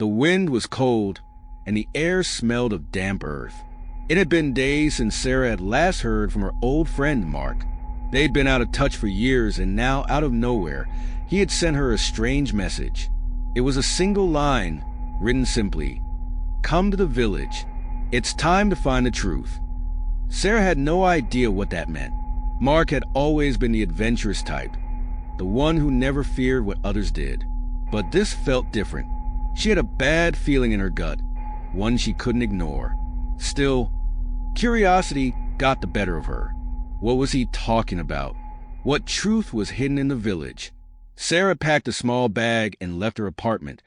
The wind was cold, and the air smelled of damp earth. It had been days since Sarah had last heard from her old friend Mark. They'd been out of touch for years, and now, out of nowhere, he had sent her a strange message. It was a single line, written simply, "Come to the village. It's time to find the truth." Sarah had no idea what that meant. Mark had always been the adventurous type, the one who never feared what others did. But this felt different. She had a bad feeling in her gut, one she couldn't ignore. Still, curiosity got the better of her. What was he talking about? What truth was hidden in the village? Sarah packed a small bag and left her apartment,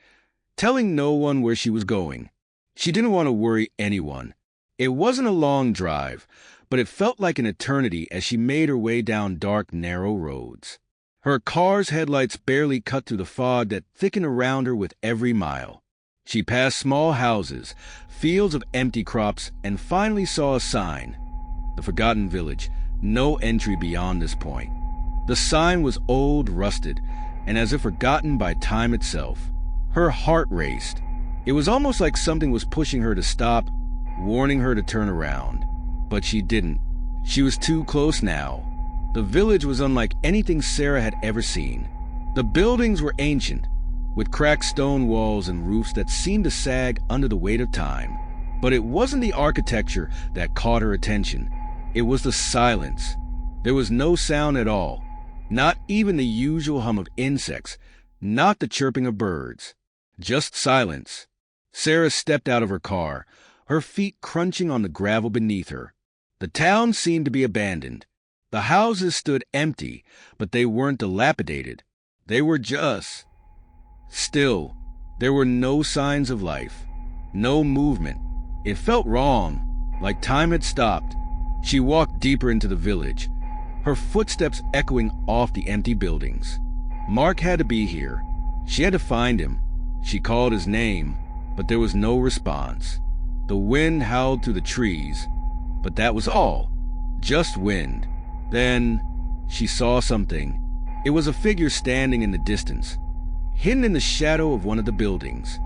telling no one where she was going. She didn't want to worry anyone. It wasn't a long drive, but it felt like an eternity as she made her way down dark, narrow roads. Her car's headlights barely cut through the fog that thickened around her with every mile. She passed small houses, fields of empty crops, and finally saw a sign. The Forgotten Village, no entry beyond this point. The sign was old, rusted, and as if forgotten by time itself. Her heart raced. It was almost like something was pushing her to stop, warning her to turn around. But she didn't. She was too close now. The village was unlike anything Sarah had ever seen. The buildings were ancient, with cracked stone walls and roofs that seemed to sag under the weight of time. But it wasn't the architecture that caught her attention. It was the silence. There was no sound at all, not even the usual hum of insects, not the chirping of birds. Just silence. Sarah stepped out of her car, her feet crunching on the gravel beneath her. The town seemed to be abandoned. The houses stood empty, but they weren't dilapidated. They were just still. There were no signs of life, no movement. It felt wrong, like time had stopped. She walked deeper into the village, her footsteps echoing off the empty buildings. Mark had to be here. She had to find him. She called his name, but there was no response. The wind howled through the trees, but that was all. Just wind. Then she saw something. It was a figure standing in the distance, hidden in the shadow of one of the buildings.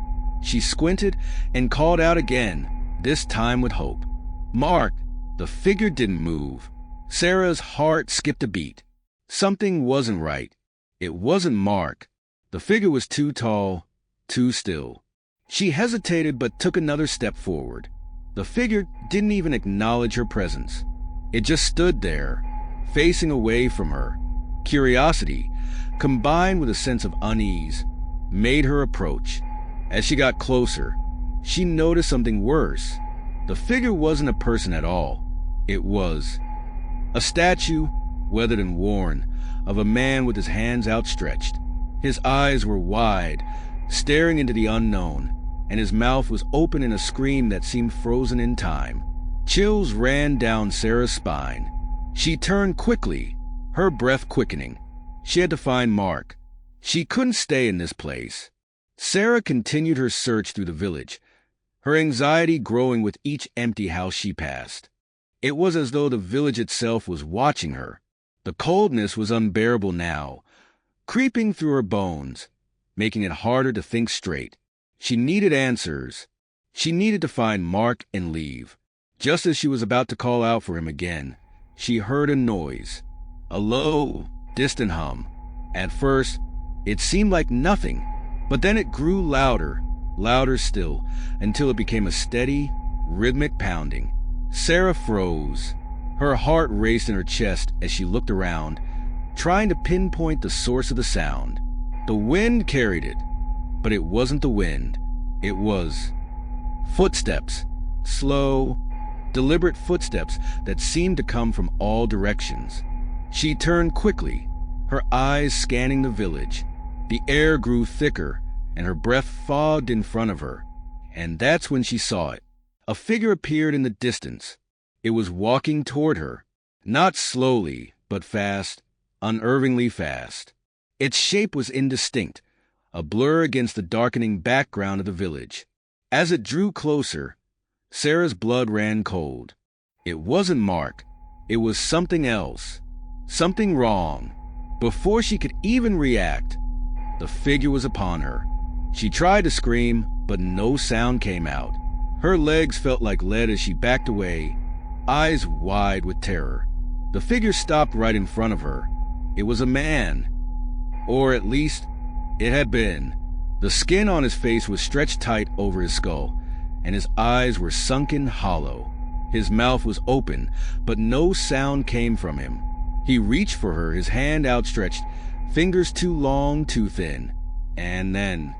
She squinted and called out again, this time with hope. "Mark!" The figure didn't move. Sarah's heart skipped a beat. Something wasn't right. It wasn't Mark. The figure was too tall, too still. She hesitated but took another step forward. The figure didn't even acknowledge her presence. It just stood there, facing away from her. Curiosity, combined with a sense of unease, made her approach. As she got closer, she noticed something worse. The figure wasn't a person at all. It was a statue, weathered and worn, of a man with his hands outstretched. His eyes were wide, staring into the unknown, and his mouth was open in a scream that seemed frozen in time. Chills ran down Sarah's spine. She turned quickly, her breath quickening. She had to find Mark. She couldn't stay in this place. Sarah continued her search through the village, her anxiety growing with each empty house she passed. It was as though the village itself was watching her. The coldness was unbearable now, creeping through her bones, making it harder to think straight. She needed answers. She needed to find Mark and leave. Just as she was about to call out for him again, she heard a noise, a low, distant hum. At first, it seemed like nothing, but then it grew louder, louder still, until it became a steady, rhythmic pounding. Sarah froze. Her heart raced in her chest as she looked around, trying to pinpoint the source of the sound. The wind carried it, but it wasn't the wind. It was footsteps, slow, deliberate footsteps that seemed to come from all directions. She turned quickly, her eyes scanning the village. The air grew thicker, and her breath fogged in front of her. And that's when she saw it. A figure appeared in the distance. It was walking toward her, not slowly, but fast, unnervingly fast. Its shape was indistinct, a blur against the darkening background of the village. As it drew closer, Sarah's blood ran cold. It wasn't Mark. It was something else. Something wrong. Before she could even react, the figure was upon her. She tried to scream, but no sound came out. Her legs felt like lead as she backed away, eyes wide with terror. The figure stopped right in front of her. It was a man. Or at least, it had been. The skin on his face was stretched tight over his skull, and his eyes were sunken hollow. His mouth was open, but no sound came from him. He reached for her, his hand outstretched, fingers too long, too thin. And then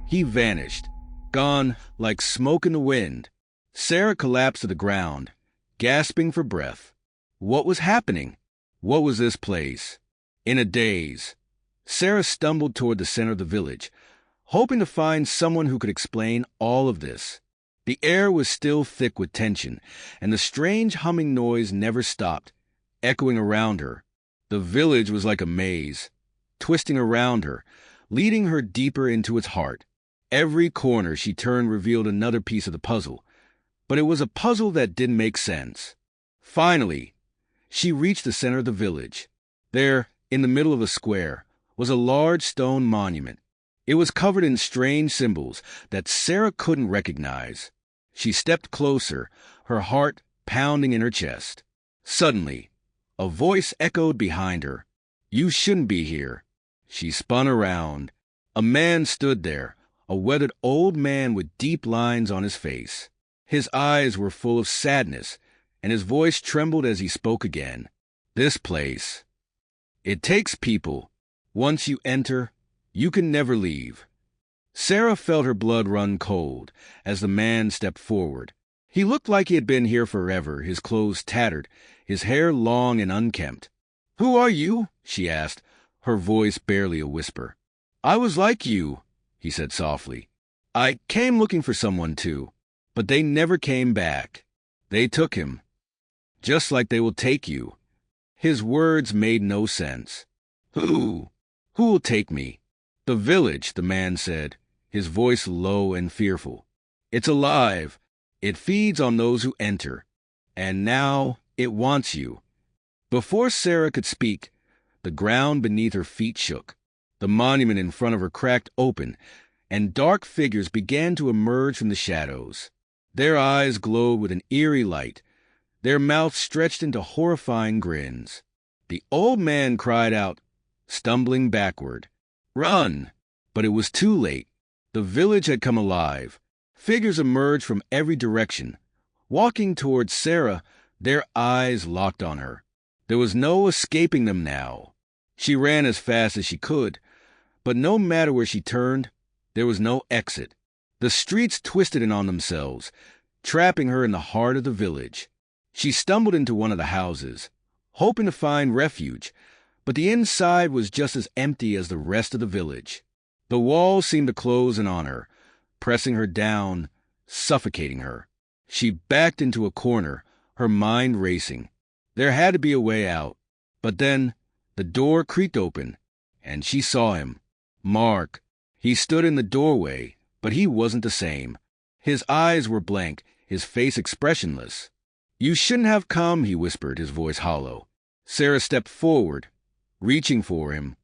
he vanished, gone like smoke in the wind. Sarah collapsed to the ground, gasping for breath. What was happening? What was this place? In a daze, Sarah stumbled toward the center of the village, hoping to find someone who could explain all of this. The air was still thick with tension, and the strange humming noise never stopped, echoing around her. The village was like a maze, twisting around her, leading her deeper into its heart. Every corner she turned revealed another piece of the puzzle, but it was a puzzle that didn't make sense. Finally, she reached the center of the village. There, in the middle of a square, was a large stone monument. It was covered in strange symbols that Sarah couldn't recognize. She stepped closer, her heart pounding in her chest. Suddenly, a voice echoed behind her. "You shouldn't be here." She spun around. A man stood there, a weathered old man with deep lines on his face. His eyes were full of sadness, and his voice trembled as he spoke again. "This place. It takes people. Once you enter, you can never leave." Sarah felt her blood run cold as the man stepped forward. He looked like he had been here forever, his clothes tattered, his hair long and unkempt. "Who are you?" she asked, her voice barely a whisper. "I was like you," he said softly. "I came looking for someone too, but they never came back. They took him, just like they will take you." His words made no sense. Who will take me?" "The village," the man said, his voice low and fearful. "It's alive. It feeds on those who enter. And now it wants you." Before Sarah could speak, the ground beneath her feet shook. The monument in front of her cracked open, and dark figures began to emerge from the shadows. Their eyes glowed with an eerie light. Their mouths stretched into horrifying grins. The old man cried out, stumbling backward, "Run!" But it was too late. The village had come alive. Figures emerged from every direction. Walking towards Sarah, their eyes locked on her. There was no escaping them now. She ran as fast as she could, but no matter where she turned, there was no exit. The streets twisted in on themselves, trapping her in the heart of the village. She stumbled into one of the houses, hoping to find refuge, but the inside was just as empty as the rest of the village. The walls seemed to close in on her, pressing her down, suffocating her. She backed into a corner, her mind racing. There had to be a way out. But then the door creaked open, and she saw him. Mark. He stood in the doorway, but he wasn't the same. His eyes were blank, his face expressionless. "You shouldn't have come," he whispered, his voice hollow. Sarah stepped forward, reaching for him,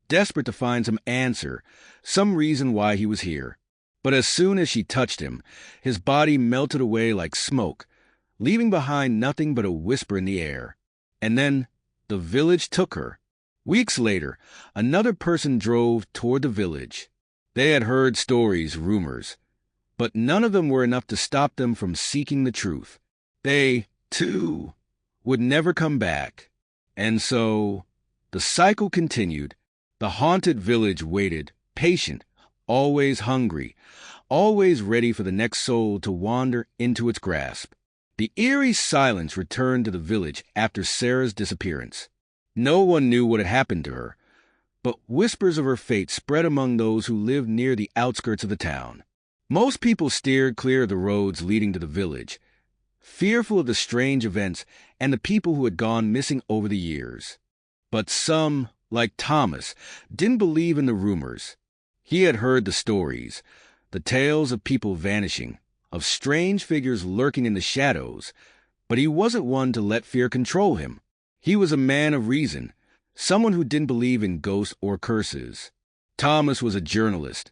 desperate to find some answer, some reason why he was here. But as soon as she touched him, his body melted away like smoke, leaving behind nothing but a whisper in the air. And then the village took her. Weeks later, another person drove toward the village. They had heard stories, rumors, but none of them were enough to stop them from seeking the truth. They, too, would never come back. And so the cycle continued. The haunted village waited, patient, always hungry, always ready for the next soul to wander into its grasp. The eerie silence returned to the village after Sarah's disappearance. No one knew what had happened to her, but whispers of her fate spread among those who lived near the outskirts of the town. Most people steered clear of the roads leading to the village, fearful of the strange events and the people who had gone missing over the years. But some, like Thomas, didn't believe in the rumors. He had heard the stories, the tales of people vanishing, of strange figures lurking in the shadows, but he wasn't one to let fear control him. He was a man of reason, someone who didn't believe in ghosts or curses. Thomas was a journalist,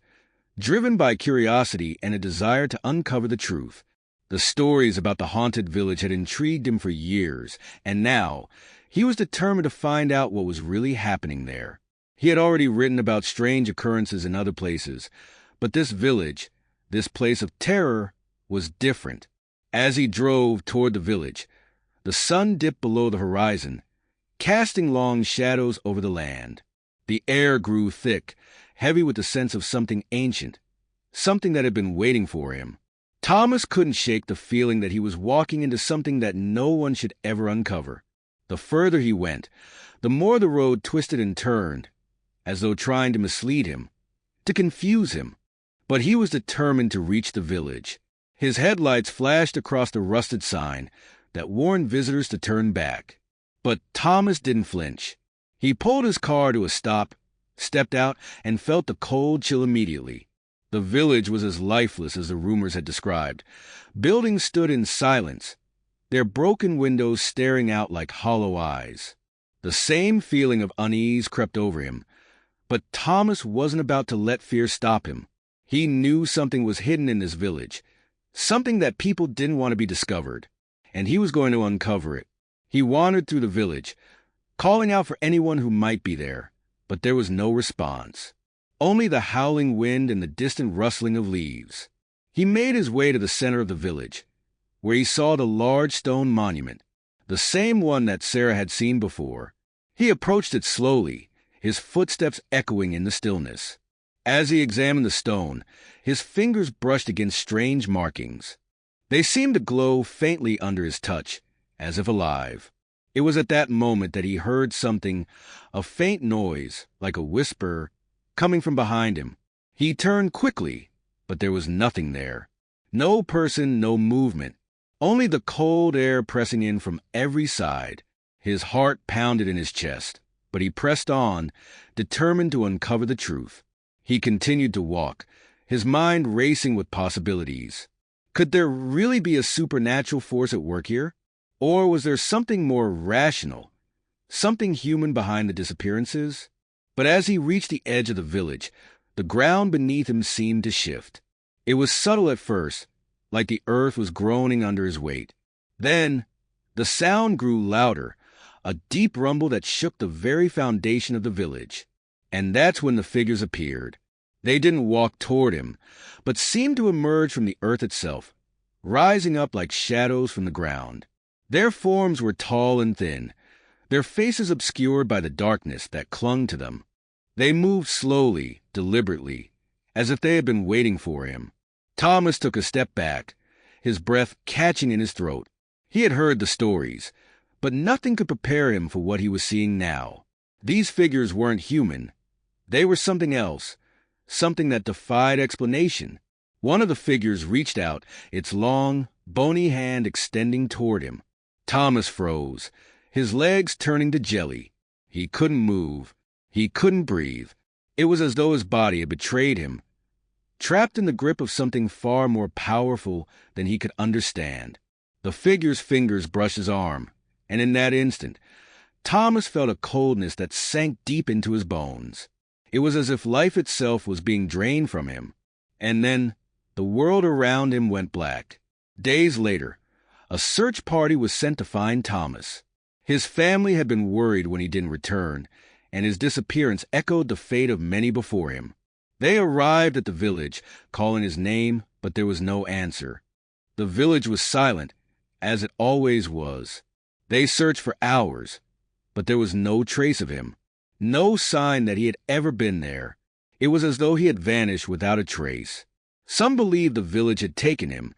driven by curiosity and a desire to uncover the truth. The stories about the haunted village had intrigued him for years, and now he was determined to find out what was really happening there. He had already written about strange occurrences in other places, but this village, this place of terror, was different. As he drove toward the village, the sun dipped below the horizon, casting long shadows over the land. The air grew thick, heavy with the sense of something ancient, something that had been waiting for him. Thomas couldn't shake the feeling that he was walking into something that no one should ever uncover. The further he went, the more the road twisted and turned, as though trying to mislead him, to confuse him. But he was determined to reach the village. His headlights flashed across the rusted sign that warned visitors to turn back. But Thomas didn't flinch. He pulled his car to a stop, stepped out, and felt the cold chill immediately. The village was as lifeless as the rumors had described. Buildings stood in silence, their broken windows staring out like hollow eyes. The same feeling of unease crept over him, but Thomas wasn't about to let fear stop him. He knew something was hidden in this village, something that people didn't want to be discovered, and he was going to uncover it. He wandered through the village, calling out for anyone who might be there, but there was no response. Only the howling wind and the distant rustling of leaves. He made his way to the center of the village, where he saw the large stone monument, the same one that Sarah had seen before. He approached it slowly, his footsteps echoing in the stillness. As he examined the stone, his fingers brushed against strange markings. They seemed to glow faintly under his touch, as if alive. It was at that moment that he heard something, a faint noise, like a whisper, coming from behind him. He turned quickly, but there was nothing there. No person, no movement. Only the cold air pressing in from every side. His heart pounded in his chest, but he pressed on, determined to uncover the truth. He continued to walk, his mind racing with possibilities. Could there really be a supernatural force at work here? Or was there something more rational, something human behind the disappearances? But as he reached the edge of the village, the ground beneath him seemed to shift. It was subtle at first, like the earth was groaning under his weight. Then, the sound grew louder, a deep rumble that shook the very foundation of the village. And that's when the figures appeared. They didn't walk toward him, but seemed to emerge from the earth itself, rising up like shadows from the ground. Their forms were tall and thin, their faces obscured by the darkness that clung to them. They moved slowly, deliberately, as if they had been waiting for him. Thomas took a step back, his breath catching in his throat. He had heard the stories, but nothing could prepare him for what he was seeing now. These figures weren't human. They were something else, something that defied explanation. One of the figures reached out, its long, bony hand extending toward him. Thomas froze, his legs turning to jelly. He couldn't move. He couldn't breathe. It was as though his body had betrayed him, trapped in the grip of something far more powerful than he could understand. The figure's fingers brushed his arm, and in that instant, Thomas felt a coldness that sank deep into his bones. It was as if life itself was being drained from him. And then, the world around him went black. Days later, a search party was sent to find Thomas. His family had been worried when he didn't return, and his disappearance echoed the fate of many before him. They arrived at the village, calling his name, but there was no answer. The village was silent, as it always was. They searched for hours, but there was no trace of him, no sign that he had ever been there. It was as though he had vanished without a trace. Some believed the village had taken him,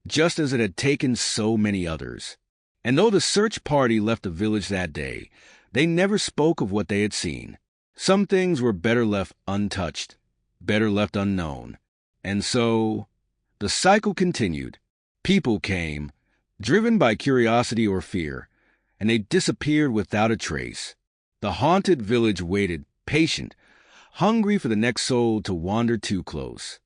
just as it had taken so many others. And though the search party left the village that day, they never spoke of what they had seen. Some things were better left untouched, better left unknown. And so, the cycle continued. People came, driven by curiosity or fear, and they disappeared without a trace. The haunted village waited, patient, hungry for the next soul to wander too close.